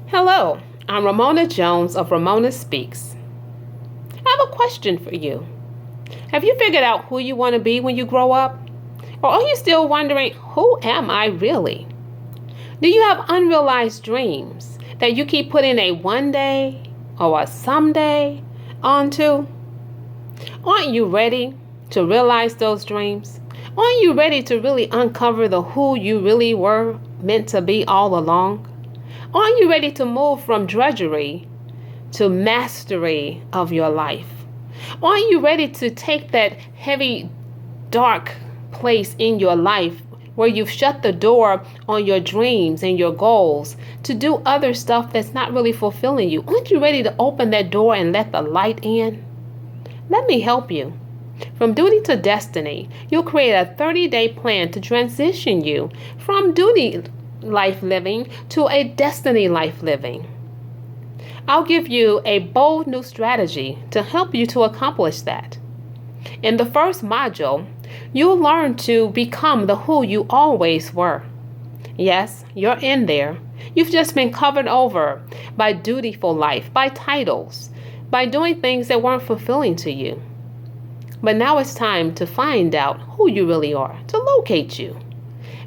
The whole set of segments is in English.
Hello, I'm Ramona Jones of Ramona Speaks. I have a question for you. Have you figured out who you want to be when you grow up? Or are you still wondering, who am I really? Do you have unrealized dreams that you keep putting a one day or a someday onto? Aren't you ready to realize those dreams? Aren't you ready to really uncover the who you really were meant to be all along? Aren't you ready to move from drudgery to mastery of your life? Aren't you ready to take that heavy, dark place in your life where you've shut the door on your dreams and your goals to do other stuff that's not really fulfilling you? Aren't you ready to open that door and let the light in? Let me help you. From duty to destiny, you'll create a 30-day plan to transition you from duty life living to a destiny life living. I'll give you a bold new strategy to help you to accomplish that. In the first module, you'll learn to become the who you always were. Yes, you're in there. You've just been covered over by dutiful life, by titles, by doing things that weren't fulfilling to you. But now it's time to find out who you really are, to locate you.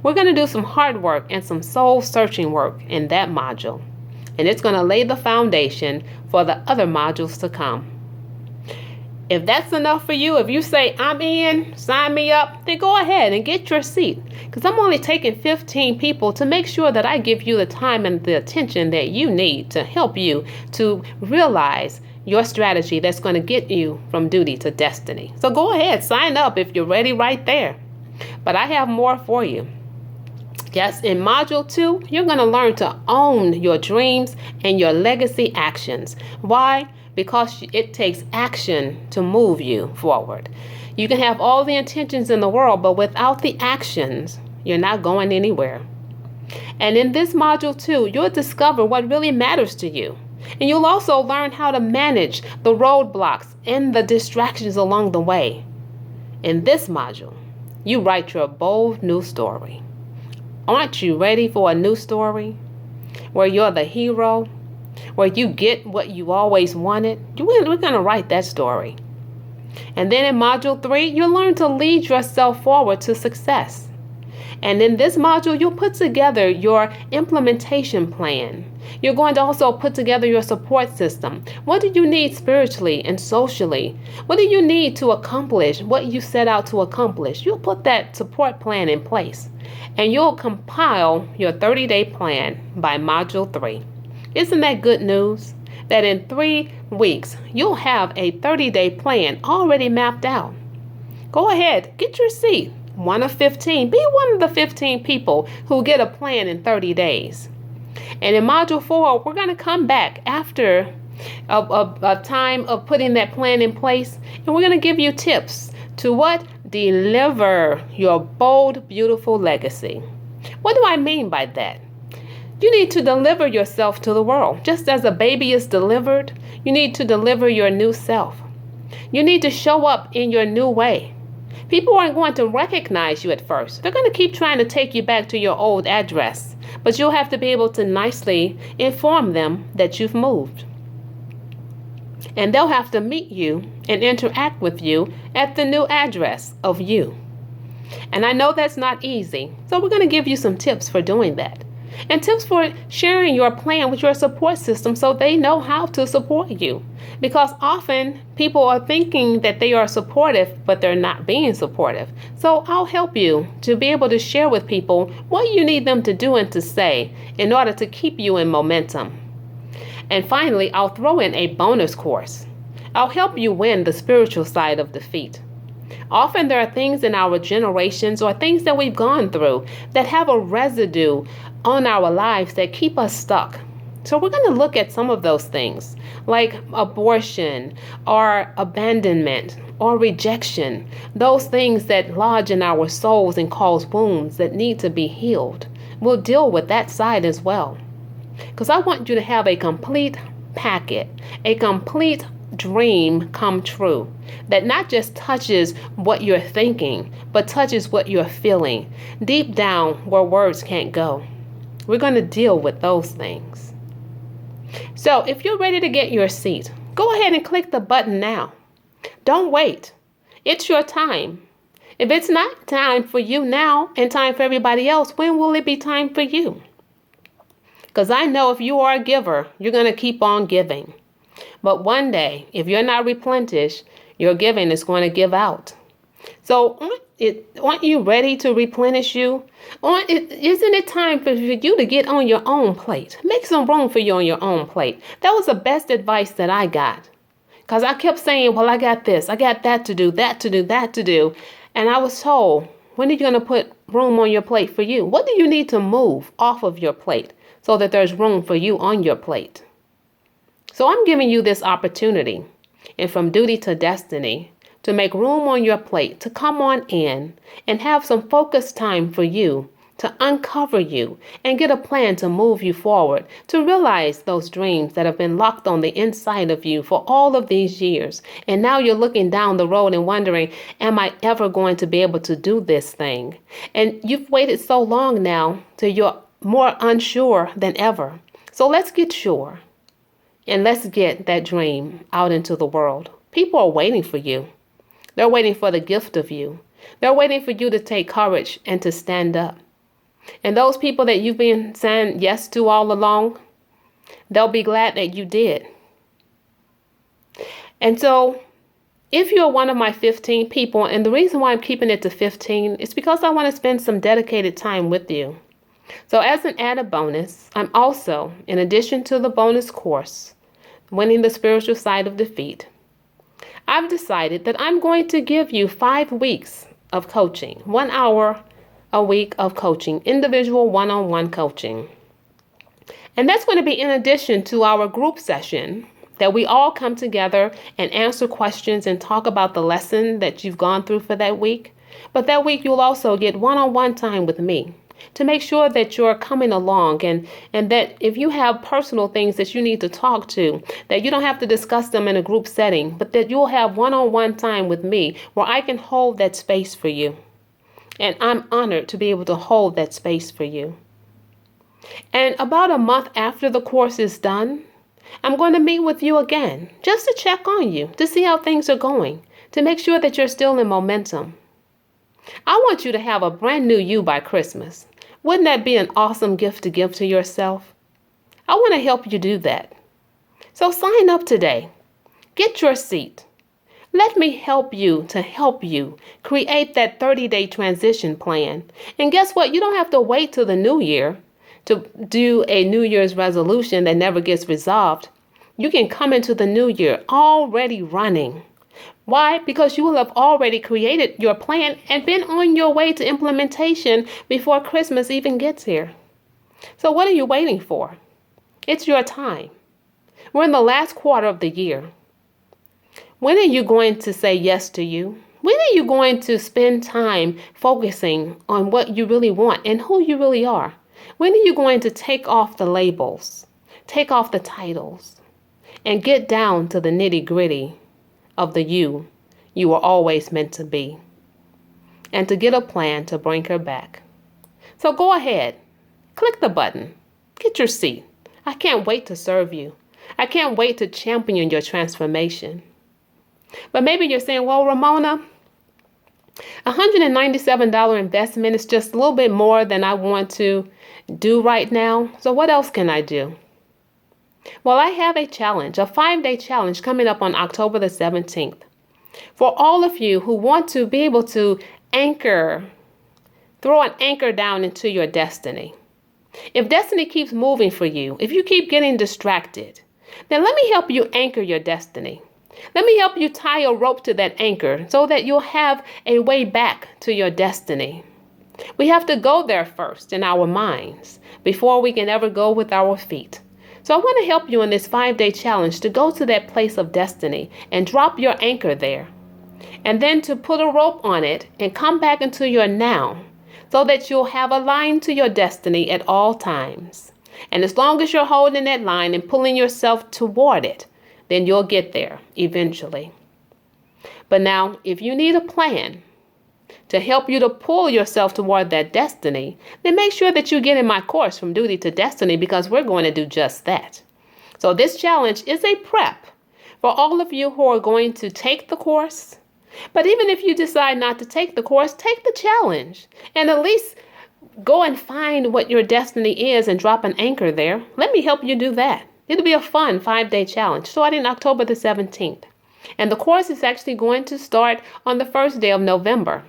We're going to do some hard work and some soul-searching work in that module. And it's going to lay the foundation for the other modules to come. If that's enough for you, if you say, I'm in, sign me up, then go ahead and get your seat. Because I'm only taking 15 people to make sure that I give you the time and the attention that you need to help you to realize your strategy that's going to get you from duty to destiny. So go ahead, sign up if you're ready right there. But I have more for you. Yes, in Module 2, you're going to learn to own your dreams and your legacy actions. Why? Because it takes action to move you forward. You can have all the intentions in the world, but without the actions, you're not going anywhere. And in this Module 2, you'll discover what really matters to you. And you'll also learn how to manage the roadblocks and the distractions along the way. In this module, you write your bold new story. Aren't you ready for a new story? Where you're the hero? Where you get what you always wanted? We're going to write that story. And then in Module 3, you'll learn to lead yourself forward to success. And in this module, you'll put together your implementation plan. You're going to also put together your support system. What do you need spiritually and socially? What do you need to accomplish what you set out to accomplish? You'll put that support plan in place. And you'll compile your 30-day plan by Module 3. Isn't that good news? That in 3 weeks, you'll have a 30-day plan already mapped out. Go ahead, get your seat. One of 15. Be one of the 15 people who get a plan in 30 days. And in Module 4, we're going to come back after a time of putting that plan in place. And we're going to give you tips to what? Deliver your bold, beautiful legacy. What do I mean by that? You need to deliver yourself to the world. Just as a baby is delivered, you need to deliver your new self. You need to show up in your new way. People aren't going to recognize you at first. They're going to keep trying to take you back to your old address. But you'll have to be able to nicely inform them that you've moved. And they'll have to meet you and interact with you at the new address of you. And I know that's not easy. So we're going to give you some tips for doing that. And tips for sharing your plan with your support system so they know how to support you. Because often people are thinking that they are supportive, but they're not being supportive. So I'll help you to be able to share with people what you need them to do and to say in order to keep you in momentum. And finally, I'll throw in a bonus course. I'll help you win the spiritual side of defeat. Often there are things in our generations or things that we've gone through that have a residue on our lives that keep us stuck. So we're going to look at some of those things like abortion or abandonment or rejection, those things that lodge in our souls and cause wounds that need to be healed. We'll deal with that side as well. Because I want you to have a complete packet, a complete dream come true that not just touches what you're thinking, but touches what you're feeling deep down where words can't go. We're going to deal with those things. So if you're ready to get your seat, go ahead and click the button now. Don't wait. It's your time. If it's not time for you now and time for everybody else, when will it be time for you? Because I know if you are a giver, you're going to keep on giving. But one day, if you're not replenished, your giving is going to give out. So aren't you ready to replenish you? Isn't it time for you to get on your own plate? Make some room for you on your own plate. That was the best advice that I got. Because I kept saying, well, I got this, I got that to do, that to do, that to do. And I was told, when are you going to put room on your plate for you? What do you need to move off of your plate so that there's room for you on your plate? So I'm giving you this opportunity, and from duty to destiny, to make room on your plate, to come on in and have some focused time for you, to uncover you and get a plan to move you forward, to realize those dreams that have been locked on the inside of you for all of these years. And now you're looking down the road and wondering, am I ever going to be able to do this thing? And you've waited so long now till you're more unsure than ever. So let's get sure and let's get that dream out into the world. People are waiting for you. They're waiting for the gift of you. They're waiting for you to take courage and to stand up. And those people that you've been saying yes to all along, they'll be glad that you did. And so if you're one of my 15 people, and the reason why I'm keeping it to 15 is because I want to spend some dedicated time with you. So as an added bonus, I'm also, in addition to the bonus course, Winning the Spiritual Side of Defeat, I've decided that I'm going to give you 5 weeks of coaching, 1 hour a week of coaching, individual one-on-one coaching. And that's going to be in addition to our group session that we all come together and answer questions and talk about the lesson that you've gone through for that week. But that week you'll also get one-on-one time with me to make sure that you're coming along and that if you have personal things that you need to talk to, that you don't have to discuss them in a group setting, but that you'll have one-on-one time with me where I can hold that space for you. And I'm honored to be able to hold that space for you. And about a month after the course is done, I'm going to meet with you again just to check on you, to see how things are going, to make sure that you're still in momentum. I want you to have a brand new you by Christmas. Wouldn't that be an awesome gift to give to yourself? I want to help you do that. So sign up today. Get your seat. Let me help you to help you create that 30-day transition plan. And guess what? You don't have to wait till the new year to do a New Year's resolution that never gets resolved. You can come into the new year already running. Why? Because you will have already created your plan and been on your way to implementation before Christmas even gets here. So what are you waiting for? It's your time. We're in the last quarter of the year. When are you going to say yes to you? When are you going to spend time focusing on what you really want and who you really are? When are you going to take off the labels, take off the titles, and get down to the nitty-gritty of the you were always meant to be, and to get a plan to bring her back? So go ahead, click the button, get your seat. I can't wait to serve you. I can't wait to champion your transformation. But maybe you're saying, well, Ramona, $197 investment is just a little bit more than I want to do right now. So what else can I do? Well, I have a challenge, a 5-day challenge coming up on October the 17th. For all of you who want to be able to throw an anchor down into your destiny. If destiny keeps moving for you, if you keep getting distracted, then let me help you anchor your destiny. Let me help you tie a rope to that anchor so that you'll have a way back to your destiny. We have to go there first in our minds before we can ever go with our feet. So I want to help you in this 5-day challenge to go to that place of destiny and drop your anchor there. And then to put a rope on it and come back into your now so that you'll have a line to your destiny at all times. And as long as you're holding that line and pulling yourself toward it, then you'll get there eventually. But now, if you need a plan to help you to pull yourself toward that destiny, then make sure that you get in my course From Duty to Destiny, because we're going to do just that. So this challenge is a prep for all of you who are going to take the course. But even if you decide not to take the course, take the challenge and at least go and find what your destiny is and drop an anchor there. Let me help you do that. It'll be a fun 5-day challenge starting October the 17th. And the course is actually going to start on the first day of November.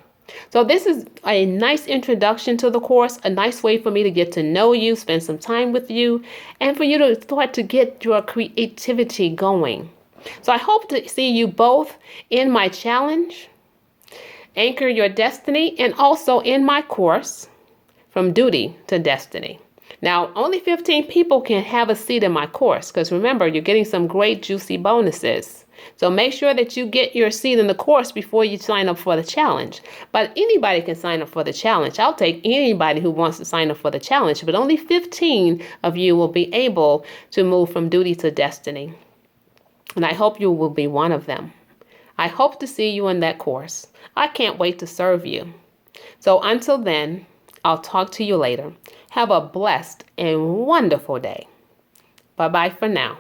So this is a nice introduction to the course, a nice way for me to get to know you, spend some time with you, and for you to start to get your creativity going. So I hope to see you both in my challenge, Anchor Your Destiny, and also in my course, From Duty to Destiny. Now, only 15 people can have a seat in my course because remember, you're getting some great juicy bonuses. So make sure that you get your seat in the course before you sign up for the challenge. But anybody can sign up for the challenge. I'll take anybody who wants to sign up for the challenge, but only 15 of you will be able to move from duty to destiny. And I hope you will be one of them. I hope to see you in that course. I can't wait to serve you. So until then, I'll talk to you later. Have a blessed and wonderful day. Bye-bye for now.